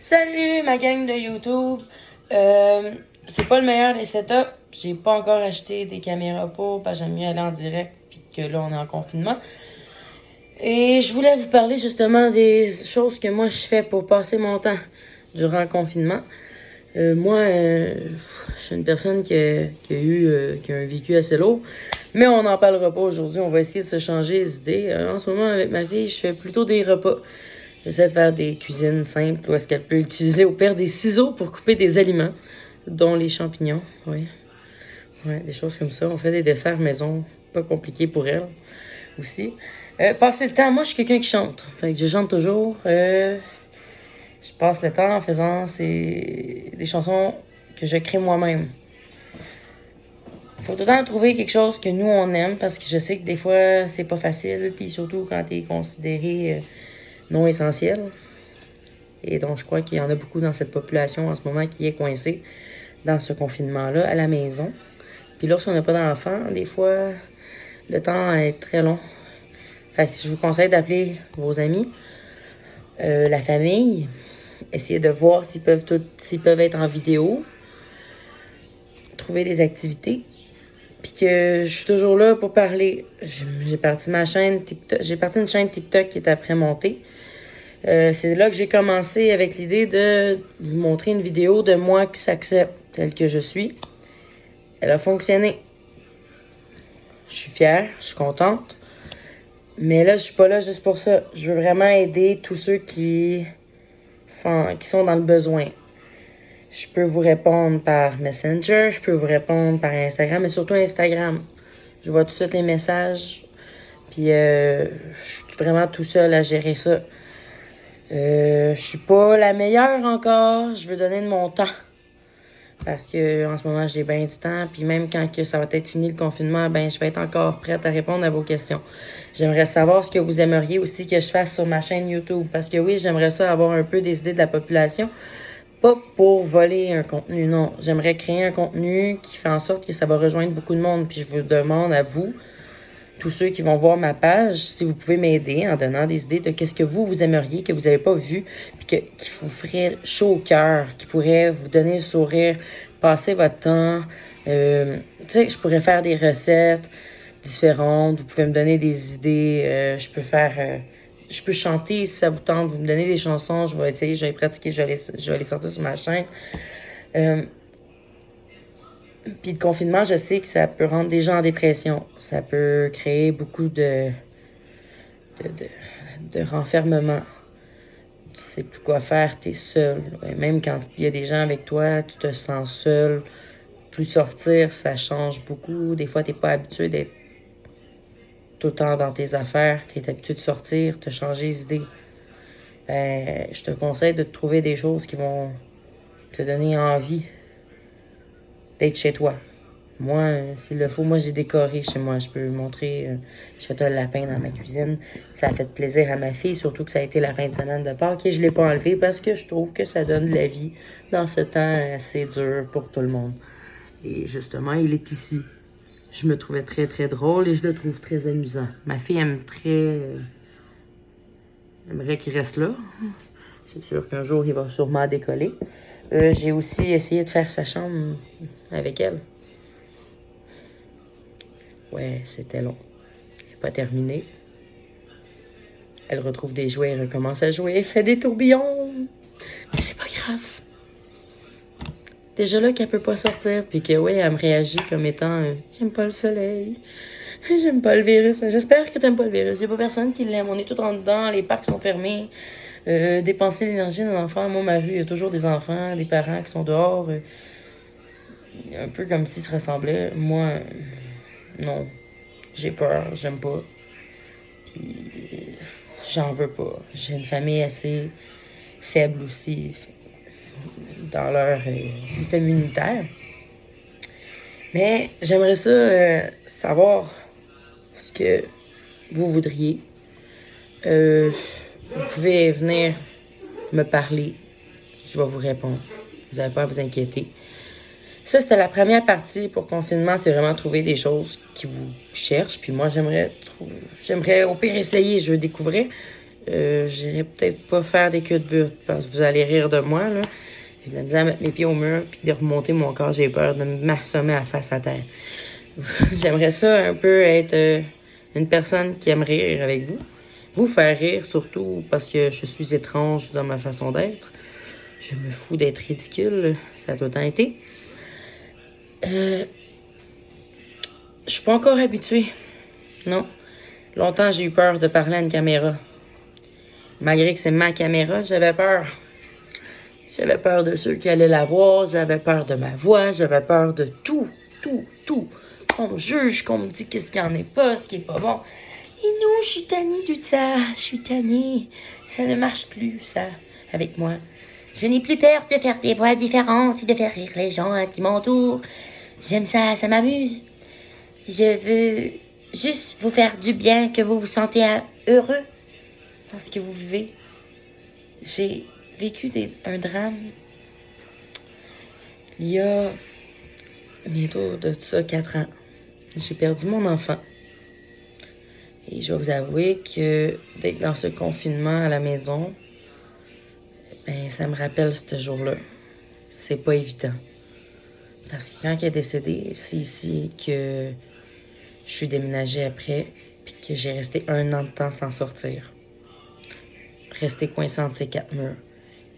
Salut ma gang de YouTube. C'est pas le meilleur des setups. J'ai pas encore acheté des caméras pour parce que j'aime mieux aller en direct puis que là on est en confinement. Et je voulais vous parler justement des choses que moi je fais pour passer mon temps durant le confinement. Je suis une personne qui a un vécu assez lourd, mais on n'en parlera pas aujourd'hui. On va essayer de se changer les idées. En ce moment, avec ma fille, je fais plutôt des repas. J'essaie de faire des cuisines simples où est-ce qu'elle peut utiliser au pire des ciseaux pour couper des aliments, dont les champignons. Oui, ouais, des choses comme ça. On fait des desserts maison, pas compliqués pour elle aussi. Passer le temps, moi je suis quelqu'un qui chante. Fait que je chante toujours. Je passe le temps en faisant des chansons que je crée moi-même. Il faut tout le temps trouver quelque chose que nous on aime parce que je sais que des fois c'est pas facile, puis surtout quand t'es considéré non essentiel. Et donc je crois qu'il y en a beaucoup dans cette population en ce moment qui est coincée dans ce confinement-là à la maison. Puis lorsqu'on n'a pas d'enfants, des fois le temps est très long. Fait que je vous conseille d'appeler vos amis, la famille, essayer de voir s'ils peuvent être en vidéo, trouver des activités, puis que je suis toujours là pour parler. J'ai parti ma chaîne TikTok, j'ai parti une chaîne TikTok qui est après montée. C'est là que j'ai commencé avec l'idée de vous montrer une vidéo de moi qui s'accepte tel que je suis. Elle a fonctionné. Je suis fière, je suis contente. Mais là, je suis pas là juste pour ça. Je veux vraiment aider tous ceux qui sont dans le besoin. Je peux vous répondre par Messenger, je peux vous répondre par Instagram, mais surtout Instagram. Je vois tout de suite les messages, puis je suis vraiment tout seul à gérer ça. Je suis pas la meilleure encore, je veux donner de mon temps. Parce que en ce moment, j'ai bien du temps, puis même quand que ça va être fini le confinement, ben je vais être encore prête à répondre à vos questions. J'aimerais savoir ce que vous aimeriez aussi que je fasse sur ma chaîne YouTube. Parce que oui, j'aimerais ça avoir un peu des idées de la population. Pas pour voler un contenu, non. J'aimerais créer un contenu qui fait en sorte que ça va rejoindre beaucoup de monde. Puis je vous demande à vous, tous ceux qui vont voir ma page, si vous pouvez m'aider en donnant des idées de qu'est-ce que vous aimeriez, que vous n'avez pas vu, puis qui vous ferait chaud au cœur, qui pourrait vous donner le sourire, passer votre temps. Tu sais, je pourrais faire des recettes différentes. Vous pouvez me donner des idées. Je peux chanter si ça vous tente. Vous me donnez des chansons. Je vais essayer, je vais les pratiquer, je vais les sortir sur ma chaîne. Puis le confinement, je sais que ça peut rendre des gens en dépression. Ça peut créer beaucoup de renfermement. Tu sais plus quoi faire, t'es seul. Et même quand il y a des gens avec toi, tu te sens seul. Plus sortir, ça change beaucoup. Des fois, t'es pas habitué d'être tout le temps dans tes affaires. T'es habitué de sortir, te changer les idées. Je te conseille de te trouver des choses qui vont te donner envie d'être chez toi. Moi, s'il le faut, moi j'ai décoré chez moi. Je peux montrer, j'ai fait un lapin dans ma cuisine. Ça a fait plaisir à ma fille, surtout que ça a été la fin de semaine de Pâques et je l'ai pas enlevé parce que je trouve que ça donne de la vie dans ce temps assez dur pour tout le monde. Et justement, il est ici. Je me trouvais très, très drôle et je le trouve très amusant. Ma fille aimerait qu'il reste là. C'est sûr qu'un jour, il va sûrement décoller. J'ai aussi essayé de faire sa chambre avec elle. Ouais, c'était long. Elle n'est pas terminée. Elle retrouve des jouets, elle recommence à jouer, elle fait des tourbillons. Mais c'est pas grave. Déjà là qu'elle peut pas sortir, puis que oui, elle me réagit comme étant j'aime pas le soleil, j'aime pas le virus. J'espère que t'aimes pas le virus. Il y a pas personne qui l'aime. On est tous en dedans, les parcs sont fermés. Dépenser l'énergie d'un enfant. Moi, ma rue, il y a toujours des enfants, des parents qui sont dehors. Un peu comme s'ils se ressemblaient. Moi, non. J'ai peur, j'aime pas. Puis, j'en veux pas. J'ai une famille assez faible aussi dans leur système immunitaire. Mais j'aimerais ça savoir ce que vous voudriez. Vous pouvez venir me parler. Je vais vous répondre. Vous n'avez pas à vous inquiéter. Ça, c'était la première partie pour confinement. C'est vraiment trouver des choses qui vous cherchent. Puis moi, j'aimerais au pire essayer. Je veux découvrir. J'irai peut-être pas faire des queues de but parce que vous allez rire de moi, là. J'ai de la misère à mettre mes pieds au mur puis de remonter mon corps. J'ai peur de m'assommer à la face à terre. J'aimerais ça un peu être une personne qui aime rire avec vous. Vous faire rire surtout parce que je suis étrange dans ma façon d'être. Je me fous d'être ridicule. Ça a tout le temps été. Je suis pas encore habituée. Non. Longtemps, j'ai eu peur de parler à une caméra. Malgré que c'est ma caméra, j'avais peur. J'avais peur de ceux qui allaient la voir, j'avais peur de ma voix, j'avais peur de tout, tout. Qu'on me juge, qu'on me dit qu'est-ce qu'il n'y en est pas, ce qui est pas bon. Et non, je suis tannée de ça, je suis tannée. Ça ne marche plus, ça, avec moi. Je n'ai plus peur de faire des voix différentes et de faire rire les gens qui m'entourent. J'aime ça, ça m'amuse. Je veux juste vous faire du bien, que vous vous sentez heureux dans ce que vous vivez. J'ai vécu un drame il y a bientôt de ça 4 ans. J'ai perdu mon enfant. Et je vais vous avouer que d'être dans ce confinement à la maison, ben, ça me rappelle ce jour-là. C'est pas évident. Parce que quand il est décédé, c'est ici que je suis déménagée après, puis que j'ai resté 1 an de temps sans sortir. Rester coincée entre ces 4 murs.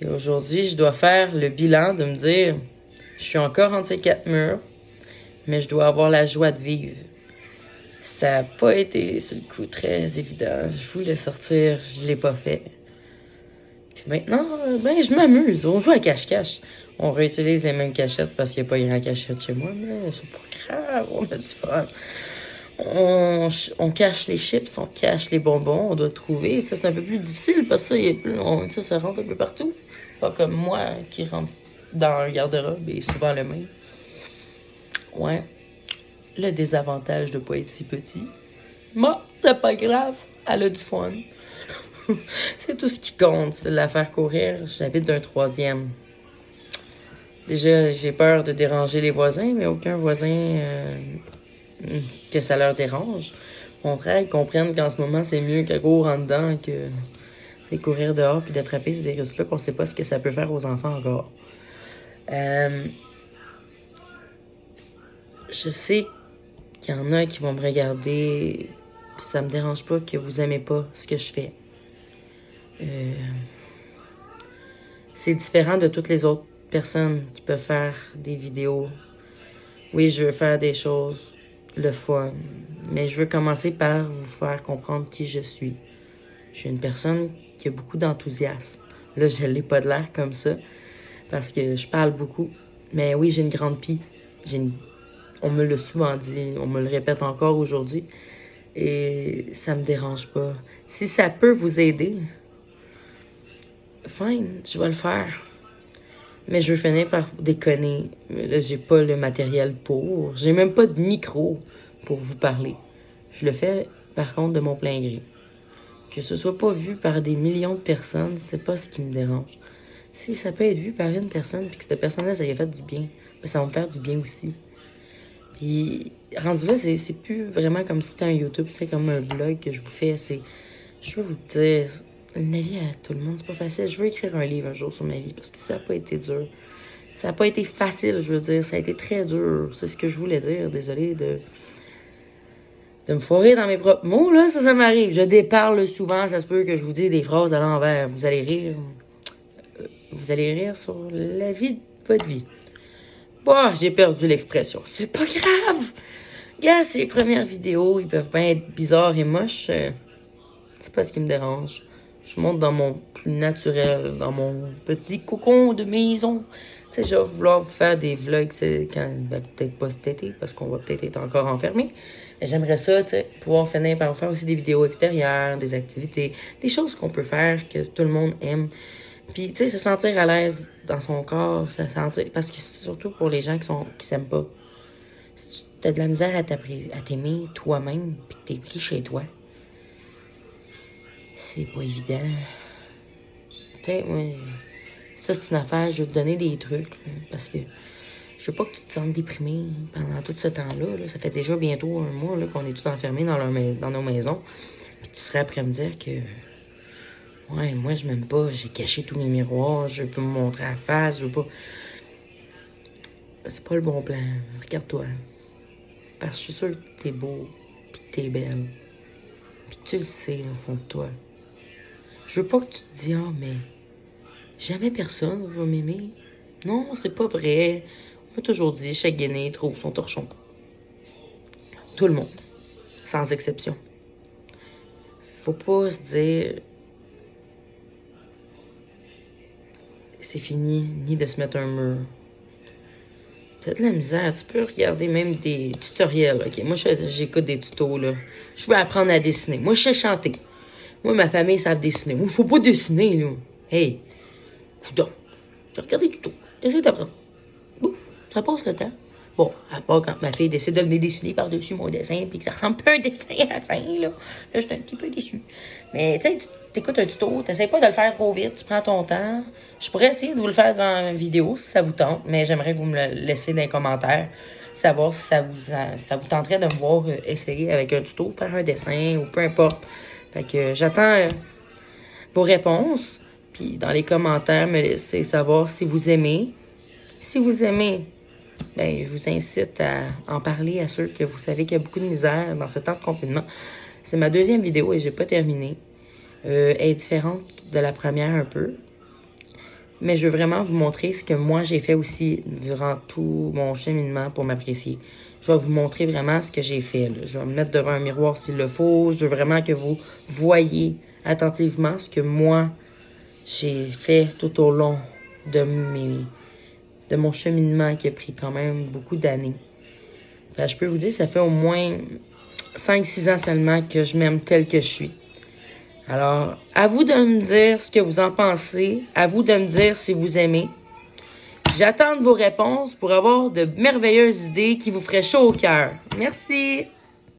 Et aujourd'hui, je dois faire le bilan de me dire, je suis encore entre ces 4 murs, mais je dois avoir la joie de vivre. Ça n'a pas été, sur le coup, très évident. Je voulais sortir, je l'ai pas fait. Puis maintenant, ben, je m'amuse. On joue à cache-cache. On réutilise les mêmes cachettes parce qu'il n'y a pas grand cachette chez moi, mais c'est pas grave, on a du fun. On cache les chips, on cache les bonbons, on doit trouver. Ça, c'est un peu plus difficile parce que ça, ça rentre un peu partout. Pas comme moi qui rentre dans un garde-robe et souvent le même. Ouais. Le désavantage de pas être si petit. Moi, c'est pas grave. Elle a du fun. C'est tout ce qui compte, c'est de la faire courir. J'habite d'un 3e. Déjà, j'ai peur de déranger les voisins, mais aucun voisin que ça leur dérange. Au contraire, ils comprennent qu'en ce moment, c'est mieux qu'à courir en dedans que de courir dehors puis d'attraper ces virus-là qu'on sait pas ce que ça peut faire aux enfants encore. Je sais qu'il y en a qui vont me regarder puis ça me dérange pas que vous aimez pas ce que je fais. C'est différent de toutes les autres personnes qui peuvent faire des vidéos. Oui, je veux faire des choses le fun, mais je veux commencer par vous faire comprendre qui je suis. Je suis une personne qui a beaucoup d'enthousiasme. Là, je n'ai pas de l'air comme ça parce que je parle beaucoup. Mais oui, j'ai une grande pie. On me l'a souvent dit, on me le répète encore aujourd'hui. Et ça me dérange pas. Si ça peut vous aider, fine, je vais le faire. Mais je veux finir par déconner. Là, j'ai pas le matériel pour. J'ai même pas de micro pour vous parler. Je le fais, par contre, de mon plein gré. Que ce soit pas vu par des millions de personnes, c'est pas ce qui me dérange. Si ça peut être vu par une personne puis que cette personne-là, ça lui a fait du bien, ben ça va me faire du bien aussi. Puis, rendu là, c'est plus vraiment comme si c'était un YouTube, c'est comme un vlog que je vous fais. Je veux vous dire, la vie à tout le monde, c'est pas facile. Je veux écrire un livre un jour sur ma vie parce que ça n'a pas été dur. Ça n'a pas été facile, je veux dire. Ça a été très dur. C'est ce que je voulais dire. Désolée de me foirer dans mes propres mots, là. Ça m'arrive. Je déparle souvent. Ça se peut que je vous dise des phrases à l'envers. Vous allez rire. Vous allez rire sur la vie de votre vie. Bah, j'ai perdu l'expression. C'est pas grave. Regarde, c'est les premières vidéos. Ils peuvent bien être bizarres et moches. C'est pas ce qui me dérange. Je monte dans mon plus naturel, dans mon petit cocon de maison. Tu sais, je vais vouloir vous faire des vlogs, peut-être pas cet été, parce qu'on va peut-être être encore enfermés. Mais j'aimerais ça, tu sais, pouvoir finir par vous faire aussi des vidéos extérieures, des activités, des choses qu'on peut faire, que tout le monde aime. Puis, tu sais, se sentir à l'aise dans son corps, se sentir... Parce que surtout pour les gens qui s'aiment pas. Si tu as de la misère à t'aimer toi-même, puis que t'es pris chez toi, c'est pas évident. Tu sais, moi, ça, c'est une affaire, je vais te donner des trucs, là, parce que je veux pas que tu te sentes déprimé pendant tout ce temps-là. Là. Ça fait déjà bientôt 1 mois là, qu'on est tous enfermés dans nos maisons. Puis tu serais après à me dire que Ouais, moi, je m'aime pas. J'ai caché tous mes miroirs. Je veux pas me montrer à la face. Je veux pas. C'est pas le bon plan. Regarde-toi. Parce que je suis sûre que t'es beau. Puis que t'es belle. Puis que tu le sais, au fond de toi. Je veux pas que tu te dis, ah, mais jamais personne va m'aimer. Non, c'est pas vrai. On m'a toujours dit, chaque guinée trouve son torchon. Tout le monde. Sans exception. Faut pas se dire c'est fini, ni de se mettre un mur. T'as de la misère, tu peux regarder même des tutoriels, ok? Moi, j'écoute des tutos, là. Je veux apprendre à dessiner. Moi, je sais chanter. Moi, ma famille savent dessiner. Moi, je faut pas dessiner, là. Hey, coudonc. Je regarde des tutos. Essaye d'apprendre. Bon, ça passe le temps. Bon, à part quand ma fille décide de venir dessiner par-dessus mon dessin, puis que ça ressemble pas à un dessin à la fin, là. Là, je suis un petit peu déçue. Mais, tu sais, tu t'écoutes un tuto, t'essayes pas de le faire trop vite, tu prends ton temps. Je pourrais essayer de vous le faire devant une vidéo, si ça vous tente, mais j'aimerais que vous me le laissiez dans les commentaires, savoir si ça vous tenterait de me voir essayer avec un tuto, faire un dessin, ou peu importe. Fait que j'attends vos réponses, puis dans les commentaires, me laissez savoir si vous aimez. Si vous aimez, ben, je vous incite à en parler à ceux que vous savez qu'il y a beaucoup de misère dans ce temps de confinement. C'est ma deuxième vidéo et j'ai pas terminé. Elle est différente de la première un peu. Mais je veux vraiment vous montrer ce que moi j'ai fait aussi durant tout mon cheminement pour m'apprécier. Je vais vous montrer vraiment ce que j'ai fait, là. Je vais me mettre devant un miroir s'il le faut. Je veux vraiment que vous voyez attentivement ce que moi j'ai fait tout au long de mon cheminement qui a pris quand même beaucoup d'années. Enfin, je peux vous dire, ça fait au moins 5-6 ans seulement que je m'aime tel que je suis. Alors, à vous de me dire ce que vous en pensez. À vous de me dire si vous aimez. J'attends vos réponses pour avoir de merveilleuses idées qui vous feraient chaud au cœur. Merci!